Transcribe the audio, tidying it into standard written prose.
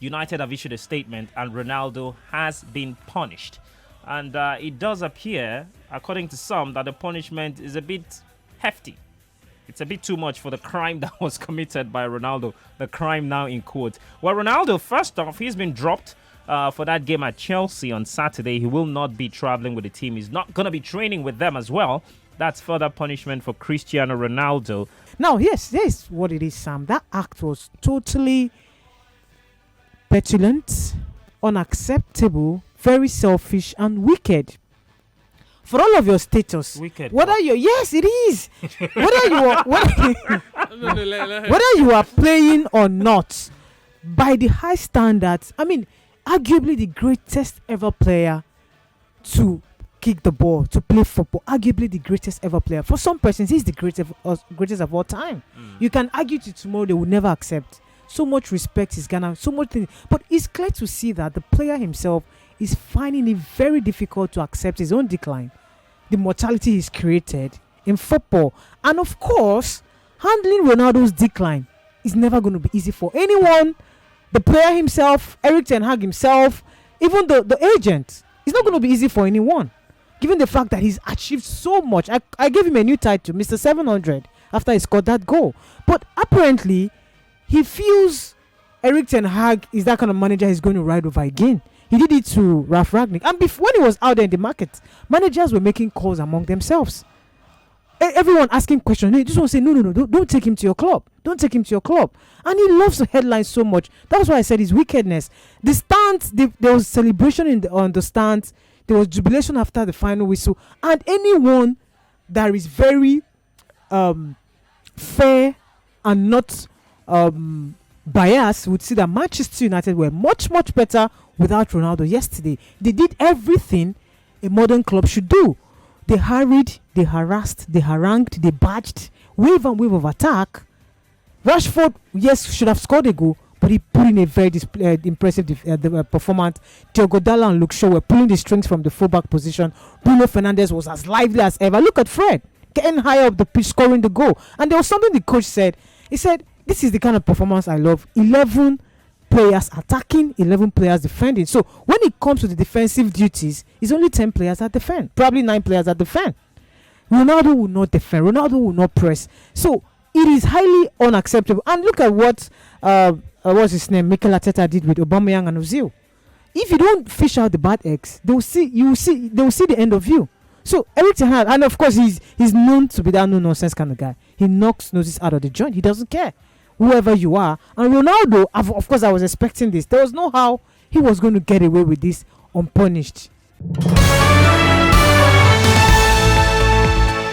United have issued a statement and Ronaldo has been punished. And it does appear, according to some, that the punishment is a bit hefty. It's a bit too much for the crime that was committed by Ronaldo. The crime now in quotes. Well, Ronaldo, first off, he's been dropped for that game at Chelsea on Saturday. He will not be traveling with the team. He's not going to be training with them as well. That's further punishment for Cristiano Ronaldo. Now, yes, here's what it is, Sam. That act was totally petulant, unacceptable, very selfish, and wicked. For all of your status, Wicked. whether you yes, it is. whether you are whether you are playing or not, by the high standards. I mean, arguably the greatest ever player to kick the ball, to play football. Arguably the greatest ever player. For some persons, he's the greatest of all time. You can argue to tomorrow, they will never accept. So much respect is Ghana, so much things. But it's clear to see that the player himself is finding it very difficult to accept his own decline, the mortality he's created in football. And of course, handling Ronaldo's decline is never going to be easy for anyone. The player himself, Eric Ten Hag himself, even the agent. It's not going to be easy for anyone, given the fact that he's achieved so much. I gave him a new title, Mr. 700, after he scored that goal. But apparently, he feels Eric Ten Hag is that kind of manager he's going to ride over again. He did it to Ralf Rangnick. And when he was out there in the market, managers were making calls among themselves. Everyone asking questions. Hey, just want to say, no, don't take him to your club. Don't take him to your club. And he loves the headlines so much. That's why I said his wickedness. The stands, there was celebration on the stands. There was jubilation after the final whistle. And anyone that is very fair and not biased would see that Manchester United were much, much better without Ronaldo yesterday. They did everything a modern club should do. They harried, they harassed, they harangued, they badged, wave and wave of attack. Rashford, yes, should have scored a goal, but he put in a very impressive performance. Diogo Dalla and Luke Shaw were pulling the strings from the fullback position. Bruno Fernandes was as lively as ever. Look at Fred, getting higher up the pitch, scoring the goal. And there was something the coach said. He said, this is the kind of performance I love. 11 players attacking, 11 players defending. So when it comes to the defensive duties, it's only 10 players that defend. Probably 9 players that defend. Ronaldo will not defend. Ronaldo will not press. So it is highly unacceptable. And look at what what's his name, Mikel Arteta did with Aubameyang and Ozil. If you don't fish out the bad eggs, they will see the end of you. So Eric Ten Hag, and of course he's known to be that no nonsense kind of guy. He knocks noses out of the joint. He doesn't care whoever you are. And Ronaldo, of course, I was expecting this. There was no how he was going to get away with this unpunished.